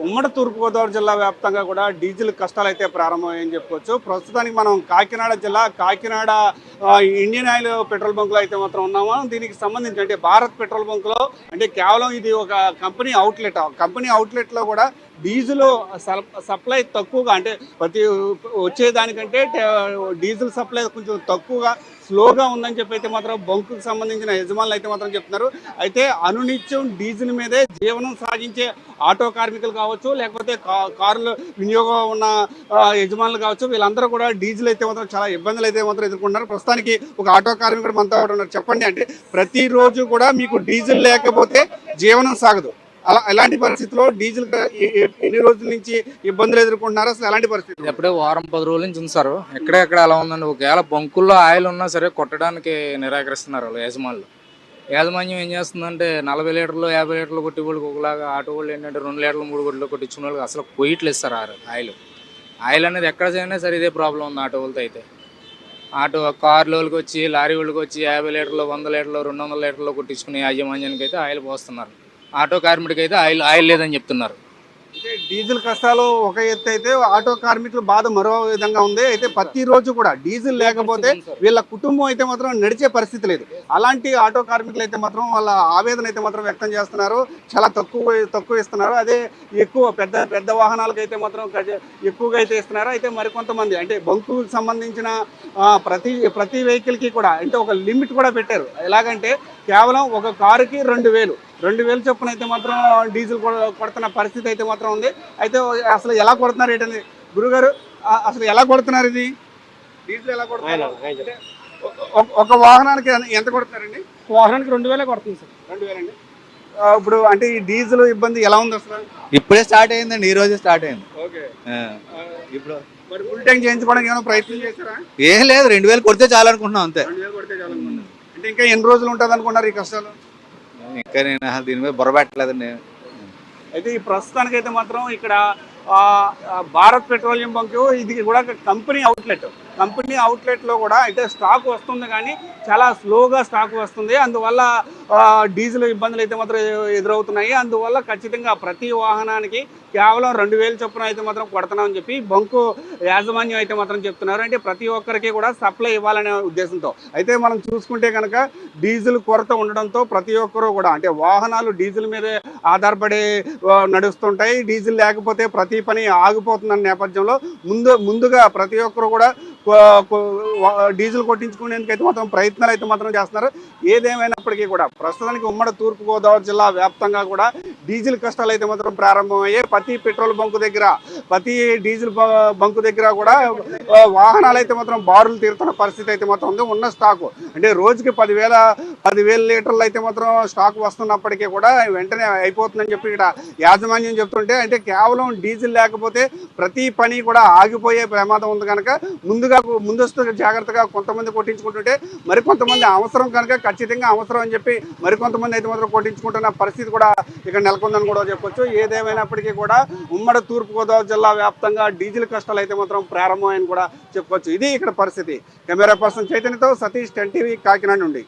ఉమ్మడి తూర్పుగోదావరి జిల్లా వ్యాప్తంగా కూడా డీజిల్ కష్టాలు అయితే ప్రారంభమయ్యాయని చెప్పుకోవచ్చు. ప్రస్తుతానికి మనం కాకినాడ జిల్లా కాకినాడ ఇండియన్ ఆయిల్ పెట్రోల్ బంకులో అయితే మాత్రం ఉన్నాము. దీనికి సంబంధించి అంటే భారత్ పెట్రోల్ బంకులో అంటే కేవలం ఇది ఒక కంపెనీ అవుట్లెట్. కంపెనీ అవుట్లెట్లో కూడా డీజిల్ సప్లై తక్కువగా అంటే ప్రతి వచ్చేదానికంటే డీజిల్ సప్లై కొంచెం తక్కువగా స్లోగా ఉందని చెప్పి అయితే మాత్రం బంకుకు సంబంధించిన యజమానులు అయితే మాత్రం చెప్తున్నారు. అయితే అనునిత్యం డీజిల్ మీదే జీవనం సాగించే ఆటో కార్మికులు కావచ్చు, లేకపోతే కార్లు వినియోగం ఉన్న యజమానులు కావచ్చు, వీళ్ళందరూ కూడా డీజిల్ అయితే మాత్రం చాలా ఇబ్బందులు అయితే మాత్రం ఎదుర్కొంటున్నారు. ప్రస్తుతానికి ఒక ఆటో కార్మికుడు మనతో ఉన్నారు. చెప్పండి, అంటే ప్రతిరోజు కూడా మీకు డీజిల్ లేకపోతే జీవనం సాగదు. ఎలాంటి పరిస్థితుల్లో డీజిల్ ఎన్ని రోజుల నుంచి ఇబ్బందులు ఎదుర్కొంటున్నారు? అసలు ఎలాంటి పరిస్థితులు? ఎప్పుడే వారం 10 రోజుల నుంచి ఉంచారు. ఎక్కడెక్కడ అలా ఉందండి. ఒకవేళ బంకుల్లో ఆయిల్ ఉన్నా సరే కొట్టడానికి నిరాకరిస్తున్నారు వాళ్ళు యాజమాన్యులు. యాజమాన్యం ఏం చేస్తుందంటే 40 లీటర్లు 50 లీటర్లు కొట్టి వాళ్ళకి ఒకలాగా, ఆటో వాళ్ళు ఏంటంటే 2 లీటర్లు 3 కొట్లు కొట్టించుకున్న వాళ్ళకి అసలు పొయ్యిట్లు ఇస్తారు. ఆయిల్ అనేది ఎక్కడ చేయనా సరే ఇదే ప్రాబ్లం ఉంది ఆటో వాళ్ళతో. అయితే ఆటో కార్ల వాళ్ళకి వచ్చి, లారీ వాళ్ళకి వచ్చి 50 లీటర్లు 100 లీటర్లు 200 లీటర్లు కొట్టించుకునే యాజమాన్యానికి అయితే ఆయిల్ పోస్తున్నారు. ఆటో కార్మికుడికి అయితే ఆయిల్ లేదని చెప్తున్నారు. అంటే డీజిల్ కష్టాలు ఒక ఎత్తు అయితే ఆటో కార్మికుల బాధ మరో విధంగా ఉంది. అయితే ప్రతిరోజు కూడా డీజిల్ లేకపోతే వీళ్ళ కుటుంబం అయితే మాత్రం నడిచే పరిస్థితి లేదు. అలాంటి ఆటో కార్మికులు అయితే మాత్రం వాళ్ళ ఆవేదన అయితే మాత్రం వ్యక్తం చేస్తున్నారు. చాలా తక్కువ ఇస్తున్నారు. అదే ఎక్కువ పెద్ద వాహనాలకు అయితే మాత్రం ఎక్కువగా అయితే ఇస్తున్నారు. అయితే మరికొంతమంది అంటే బంకుకు సంబంధించిన ప్రతి వెహికల్కి కూడా అంటే ఒక లిమిట్ కూడా పెట్టారు. ఎలాగంటే కేవలం ఒక కారుకి 2,000 చొప్పున అయితే మాత్రం డీజిల్ కొడుతున్న పరిస్థితి అయితే మాత్రం ఉంది. అయితే అసలు ఎలా కొడుతున్నారు ఏంటండి గురుగారు? అసలు ఎలా కొడుతున్నారు ఇది డీజిల్ ఎలా కొడుతున్నారు? ఒక వాహనానికి ఎంత కొడుతున్నారండి? వాహనానికి 2,000 కొడుతుంది సార్. 2,000 అండి. ఇప్పుడు అంటే ఈ డీజిల్ ఇబ్బంది ఎలా ఉంది అసలు? ఇప్పుడే స్టార్ట్ అయిందండి, ఈ రోజే స్టార్ట్ అయింది. ఓకే, ఇప్పుడు మరి ఫుల్ ట్యాంక్ చేయించుకోవడానికి ఏమైనా ప్రయత్నం చేశారా? ఏం లేదు, 2,000 కొడితే చాలా అనుకుంటున్నాం అంతే. 2,000 కొడితే చాలు అనుకున్నారు. అంటే ఇంకా ఎన్ని రోజులు ఉంటుంది అనుకున్నారు ఈ కష్టాలు? ఇంకా నేను అసలు దీని మీద బొరబెట్టలేదండి. అయితే ఈ ప్రస్తుతానికైతే మాత్రం ఇక్కడ భారత్ పెట్రోలియం బంక్ ఇది కూడా కంపెనీ అవుట్లెట్లో కూడా అయితే స్టాక్ వస్తుంది, కానీ చాలా స్లోగా స్టాక్ వస్తుంది. అందువల్ల డీజిల్ ఇబ్బందులు అయితే మాత్రం ఎదురవుతున్నాయి. అందువల్ల ఖచ్చితంగా ప్రతి వాహనానికి కేవలం 2,000 చొప్పున అయితే మాత్రం కొడుతున్నామని చెప్పి బంకు యాజమాన్యం అయితే మాత్రం చెప్తున్నారు. అంటే ప్రతి ఒక్కరికి కూడా సప్లై ఇవ్వాలనే ఉద్దేశంతో. అయితే మనం చూసుకుంటే కనుక డీజిల్ కొరత ఉండడంతో ప్రతి ఒక్కరూ కూడా అంటే వాహనాలు డీజిల్ మీదే ఆధారపడి నడుస్తుంటాయి. డీజిల్ లేకపోతే ప్రతి పని ఆగిపోతున్న నేపథ్యంలో ముందుగా ప్రతి ఒక్కరు కూడా డీజిల్ కొట్టించుకునేందుకు అయితే మాత్రం ప్రయత్నాలు అయితే మాత్రం చేస్తున్నారు. ఏదేమైనప్పటికీ కూడా ప్రస్తుతానికి ఉమ్మడి తూర్పుగోదావరి జిల్లా వ్యాప్తంగా కూడా డీజిల్ కష్టాలు అయితే మాత్రం ప్రారంభమయ్యాయి. ప్రతి పెట్రోల్ బంకు దగ్గర, ప్రతి డీజిల్ బంకు దగ్గర కూడా వాహనాలు అయితే మాత్రం బారులు తీరుతున్న పరిస్థితి అయితే మాత్రం ఉంది. ఉన్న స్టాకు అంటే రోజుకి 10,000 లీటర్లు అయితే మాత్రం స్టాక్ వస్తున్నప్పటికీ కూడా వెంటనే అయిపోతుందని చెప్పి ఇక్కడ యాజమాన్యం చెప్తుంటే, అంటే కేవలం డీజిల్ లేకపోతే ప్రతి పని కూడా ఆగిపోయే ప్రమాదం ఉంది. కనుక ముందస్తు జాగ్రత్తగా కొంతమంది కొట్టించుకుంటుంటే మరికొంతమంది అవసరం కనుక ఖచ్చితంగా అవసరం అని చెప్పి మరికొంతమంది అయితే మాత్రం కొట్టించుకుంటున్న పరిస్థితి కూడా ఇక్కడ నెలకొందని కూడా చెప్పొచ్చు. ఏదేమైనప్పటికీ కూడా ఉమ్మడి తూర్పుగోదావరి జిల్లా వ్యాప్తంగా డీజిల్ కష్టాలు అయితే మాత్రం ప్రారంభమని కూడా చెప్పుకోవచ్చు. ఇది ఇక్కడ పరిస్థితి. కెమెరా పర్సన్ చైతన్యతో సతీష్, 10 టీవీ, కాకినాడ నుండి.